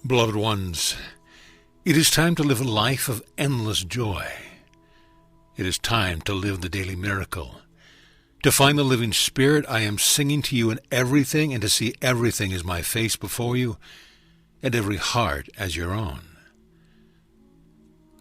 Beloved ones, it is time to live a life of endless joy. It is time to live the daily miracle. To find the living Spirit, I am singing to you in everything, and to see everything as my face before you, and every heart as your own.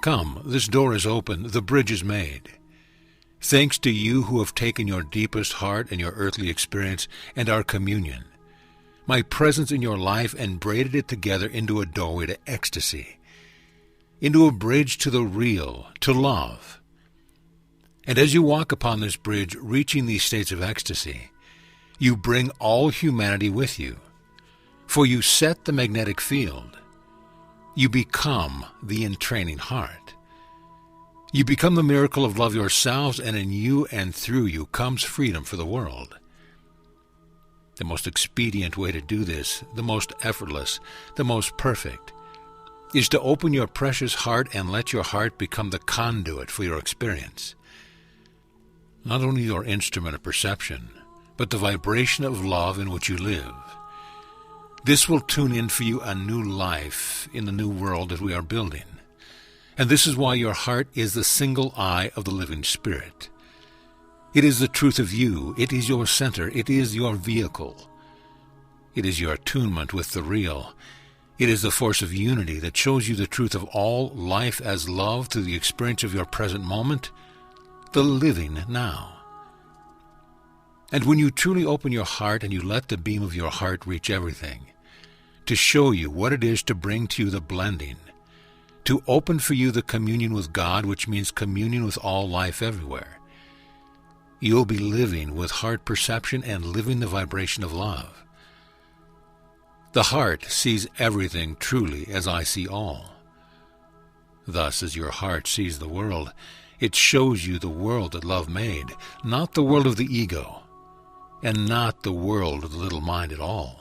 Come, this door is open, the bridge is made. Thanks to you who have taken your deepest heart and your earthly experience and our communion, my presence in your life, and braided it together into a doorway to ecstasy, into a bridge to the real, to love. And as you walk upon this bridge, reaching these states of ecstasy, you bring all humanity with you, for you set the magnetic field. You become the entraining heart. You become the miracle of love yourselves, and in you and through you comes freedom for the world. The most expedient way to do this, the most effortless, the most perfect, is to open your precious heart and let your heart become the conduit for your experience. Not only your instrument of perception, but the vibration of love in which you live. This will tune in for you a new life in the new world that we are building. And this is why your heart is the single eye of the living Spirit. It is the truth of you. It is your center. It is your vehicle. It is your attunement with the real. It is the force of unity that shows you the truth of all life as love through the experience of your present moment, the living now. And when you truly open your heart and you let the beam of your heart reach everything, to show you what it is to bring to you the blending, to open for you the communion with God, which means communion with all life everywhere, you'll be living with heart perception and living the vibration of love. The heart sees everything truly as I see all. Thus, as your heart sees the world, it shows you the world that love made, not the world of the ego, and not the world of the little mind at all.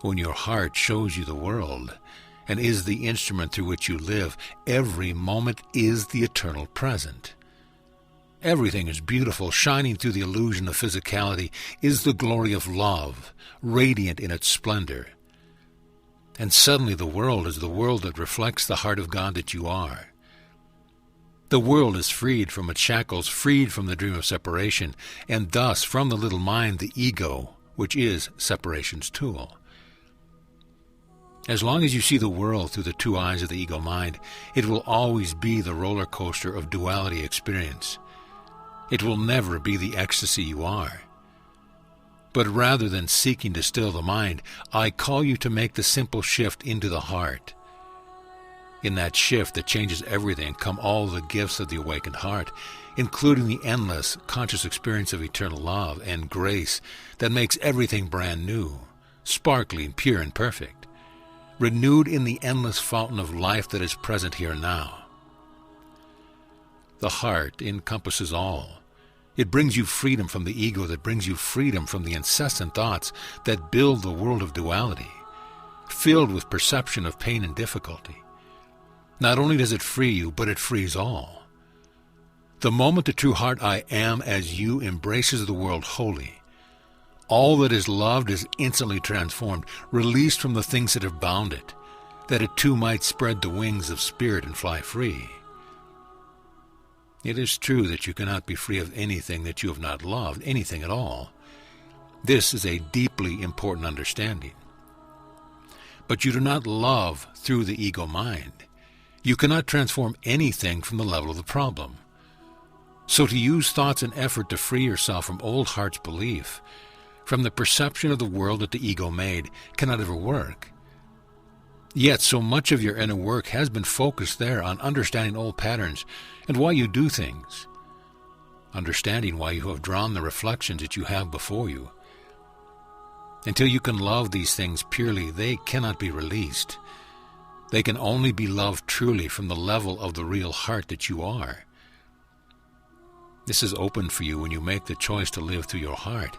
When your heart shows you the world, and is the instrument through which you live, every moment is the eternal present. Everything is beautiful. Shining through the illusion of physicality is the glory of love, radiant in its splendor. And suddenly the world is the world that reflects the heart of God that you are. The world is freed from its shackles, freed from the dream of separation, and thus from the little mind, the ego, which is separation's tool. As long as you see the world through the two eyes of the ego mind, it will always be the roller coaster of duality experience. It will never be the ecstasy you are. But rather than seeking to still the mind, I call you to make the simple shift into the heart. In that shift that changes everything come all the gifts of the awakened heart, including the endless conscious experience of eternal love and grace that makes everything brand new, sparkling, pure, and perfect, renewed in the endless fountain of life that is present here now. The heart encompasses all. It brings you freedom from the ego, that brings you freedom from the incessant thoughts that build the world of duality, filled with perception of pain and difficulty. Not only does it free you, but it frees all. The moment the true heart I am as you embraces the world wholly, all that is loved is instantly transformed, released from the things that have bound it, that it too might spread the wings of spirit and fly free. It is true that you cannot be free of anything that you have not loved, anything at all. This is a deeply important understanding. But you do not love through the ego mind. You cannot transform anything from the level of the problem. So to use thoughts and effort to free yourself from old heart's belief, from the perception of the world that the ego made, cannot ever work. Yet so much of your inner work has been focused there on understanding old patterns and why you do things, understanding why you have drawn the reflections that you have before you. Until you can love these things purely, they cannot be released. They can only be loved truly from the level of the real heart that you are. This is open for you when you make the choice to live through your heart.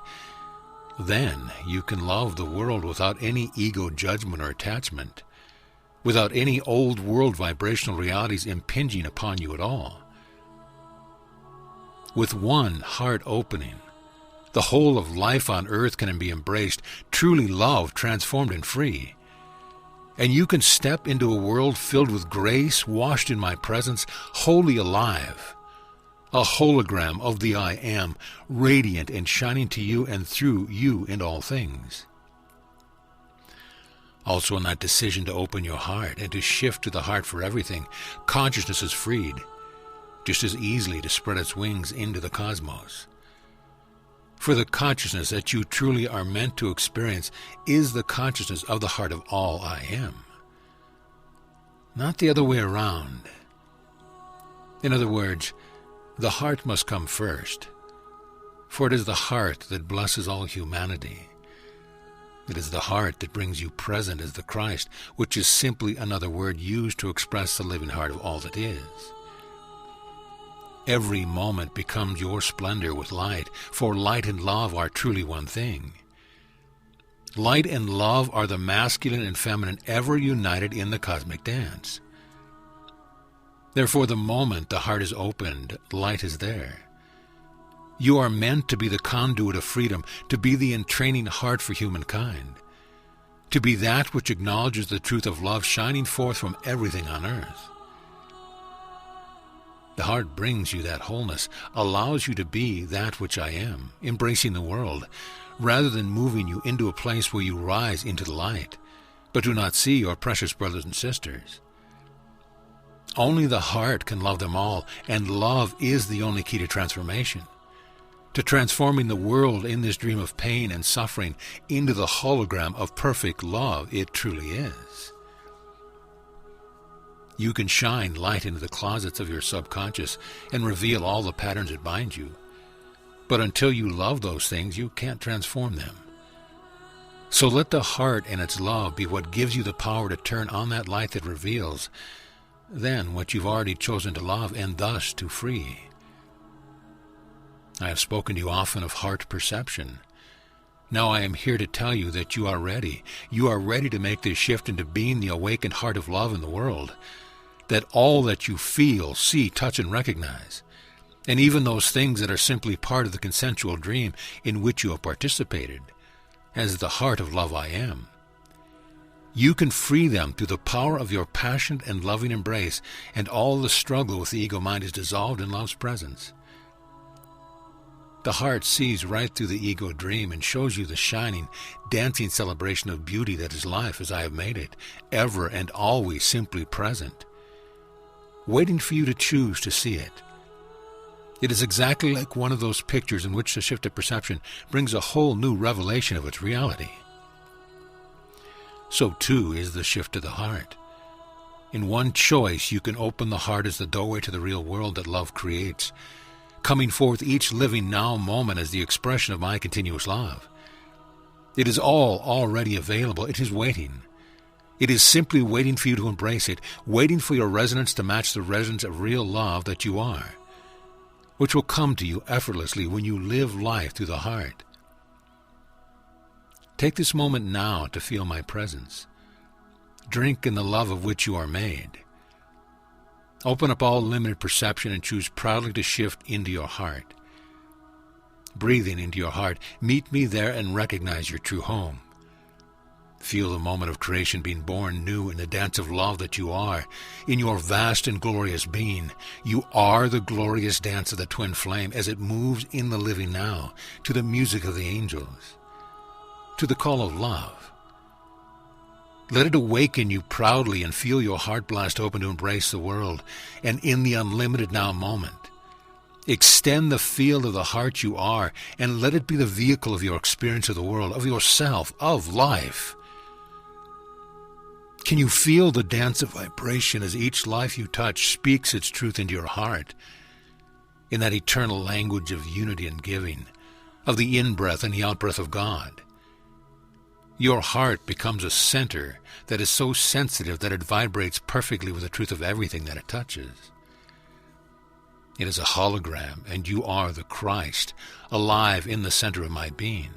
Then you can love the world without any ego judgment or attachment, without any old world vibrational realities impinging upon you at all. With one heart opening, the whole of life on earth can be embraced, truly loved, transformed, and free. And you can step into a world filled with grace, washed in my presence, wholly alive, a hologram of the I Am, radiant and shining to you and through you in all things. Also in that decision to open your heart and to shift to the heart for everything, consciousness is freed, just as easily to spread its wings into the cosmos. For the consciousness that you truly are meant to experience is the consciousness of the heart of all I am, not the other way around. In other words, the heart must come first, for it is the heart that blesses all humanity. It is the heart that brings you present as the Christ, which is simply another word used to express the living heart of all that is. Every moment becomes your splendor with light, for light and love are truly one thing. Light and love are the masculine and feminine ever united in the cosmic dance. Therefore, the moment the heart is opened, light is there. You are meant to be the conduit of freedom, to be the entraining heart for humankind, to be that which acknowledges the truth of love shining forth from everything on earth. The heart brings you that wholeness, allows you to be that which I am, embracing the world, rather than moving you into a place where you rise into the light, but do not see your precious brothers and sisters. Only the heart can love them all, and love is the only key to transformation, to transforming the world in this dream of pain and suffering into the hologram of perfect love it truly is. You can shine light into the closets of your subconscious and reveal all the patterns that bind you. But until you love those things, you can't transform them. So let the heart and its love be what gives you the power to turn on that light that reveals then what you've already chosen to love and thus to free. I have spoken to you often of heart perception. Now I am here to tell you that you are ready. You are ready to make this shift into being the awakened heart of love in the world. That all that you feel, see, touch, and recognize, and even those things that are simply part of the consensual dream in which you have participated, as the heart of love I am, you can free them through the power of your passionate and loving embrace, and all the struggle with the ego mind is dissolved in love's presence. The heart sees right through the ego dream and shows you the shining, dancing celebration of beauty that is life as I have made it, ever and always simply present, waiting for you to choose to see it. It is exactly like one of those pictures in which the shift of perception brings a whole new revelation of its reality. So too is the shift to the heart. In one choice, you can open the heart as the doorway to the real world that love creates, coming forth each living now moment as the expression of my continuous love. It is all already available. It is waiting. It is simply waiting for you to embrace it, waiting for your resonance to match the resonance of real love that you are, which will come to you effortlessly when you live life through the heart. Take this moment now to feel my presence. Drink in the love of which you are made. Open up all limited perception and choose proudly to shift into your heart. Breathing into your heart, meet me there and recognize your true home. Feel the moment of creation being born new in the dance of love that you are, in your vast and glorious being. You are the glorious dance of the twin flame as it moves in the living now, to the music of the angels, to the call of love. Let it awaken you proudly and feel your heart blast open to embrace the world, and in the unlimited now moment, extend the field of the heart you are, and let it be the vehicle of your experience of the world, of yourself, of life. Can you feel the dance of vibration as each life you touch speaks its truth into your heart, in that eternal language of unity and giving, of the in-breath and the out-breath of God? Your heart becomes a center that is so sensitive that it vibrates perfectly with the truth of everything that it touches. It is a hologram, and you are the Christ, alive in the center of my being.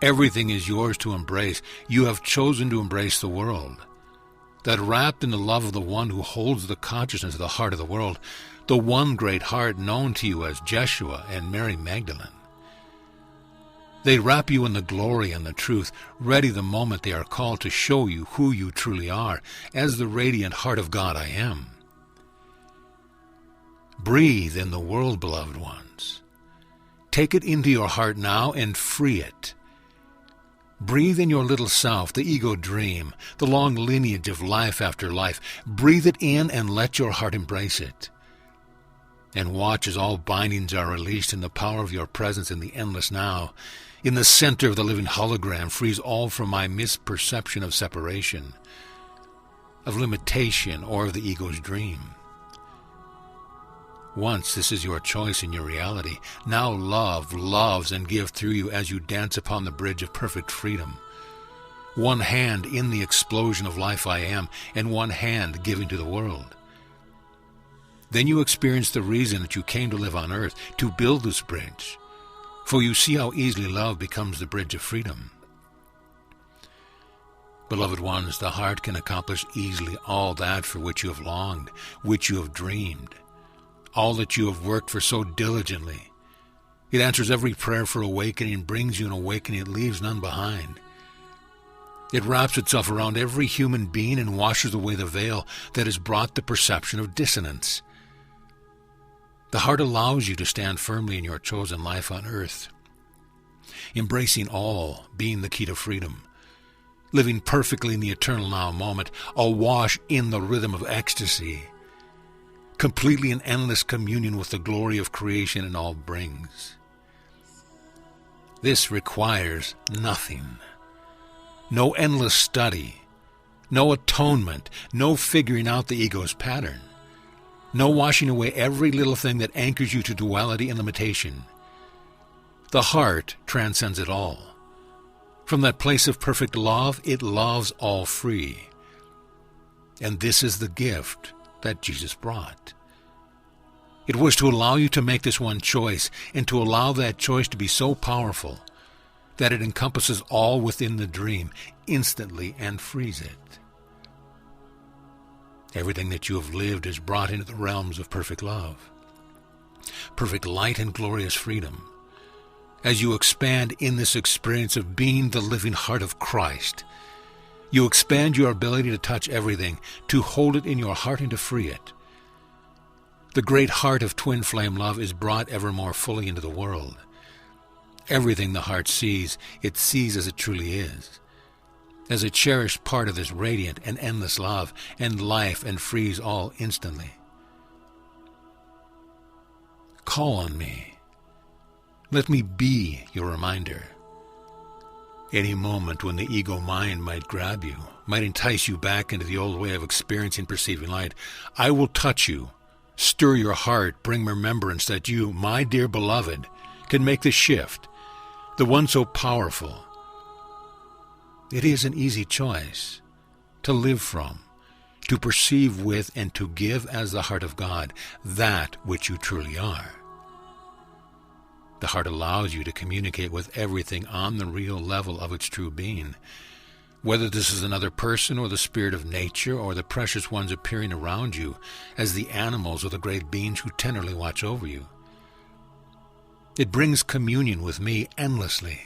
Everything is yours to embrace. You have chosen to embrace the world. That wrapped in the love of the one who holds the consciousness of the heart of the world, the one great heart known to you as Jeshua and Mary Magdalene. They wrap you in the glory and the truth, ready the moment they are called to show you who you truly are, as the radiant heart of God I am. Breathe in the world, beloved ones. Take it into your heart now and free it. Breathe in your little self, the ego dream, the long lineage of life after life. Breathe it in and let your heart embrace it. And watch as all bindings are released in the power of your presence in the endless now. In the center of the living hologram, frees all from my misperception of separation, of limitation, or of the ego's dream. Once this is your choice and your reality. Now love loves and gives through you as you dance upon the bridge of perfect freedom. One hand in the explosion of life I am, and one hand giving to the world. Then you experience the reason that you came to live on earth, to build this bridge. For you see how easily love becomes the bridge of freedom. Beloved ones, the heart can accomplish easily all that for which you have longed, which you have dreamed, all that you have worked for so diligently. It answers every prayer for awakening, brings you an awakening, it leaves none behind. It wraps itself around every human being and washes away the veil that has brought the perception of dissonance. The heart allows you to stand firmly in your chosen life on earth, embracing all, being the key to freedom, living perfectly in the eternal now moment, awash in the rhythm of ecstasy, completely in endless communion with the glory of creation and all brings. This requires nothing. No endless study, no atonement, no figuring out the ego's pattern, no washing away every little thing that anchors you to duality and limitation. The heart transcends it all. From that place of perfect love, it loves all free. And this is the gift that Jesus brought. It was to allow you to make this one choice, and to allow that choice to be so powerful that it encompasses all within the dream instantly and frees it. Everything that you have lived is brought into the realms of perfect love, perfect light and glorious freedom. As you expand in this experience of being the living heart of Christ, you expand your ability to touch everything, to hold it in your heart and to free it. The great heart of twin flame love is brought ever more fully into the world. Everything the heart sees, it sees as it truly is, as a cherished part of this radiant and endless love and life, and frees all instantly. Call on me. Let me be your reminder. Any moment when the ego mind might grab you, might entice you back into the old way of experiencing perceiving light, I will touch you, stir your heart, bring remembrance that you, my dear beloved, can make the shift, the one so powerful. It is an easy choice to live from, to perceive with, and to give as the heart of God, that which you truly are. The heart allows you to communicate with everything on the real level of its true being, whether this is another person or the spirit of nature or the precious ones appearing around you as the animals or the great beings who tenderly watch over you. It brings communion with me endlessly.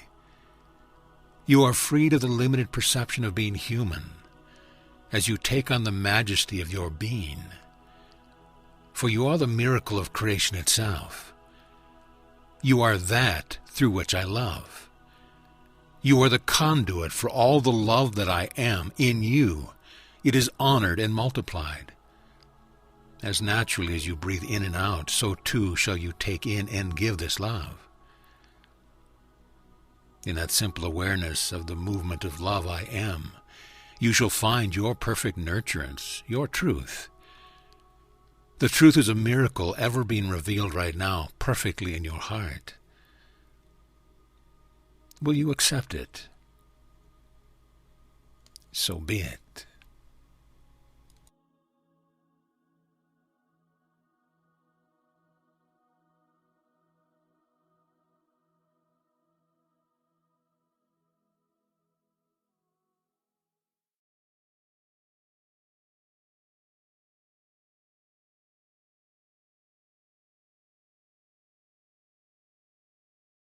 You are freed of the limited perception of being human as you take on the majesty of your being. For you are the miracle of creation itself. You are that through which I love. You are the conduit for all the love that I am in you. It is honored and multiplied. As naturally as you breathe in and out, so too shall you take in and give this love. In that simple awareness of the movement of love I am, you shall find your perfect nurturance, your truth. The truth is a miracle ever being revealed right now, perfectly in your heart. Will you accept it? So be it.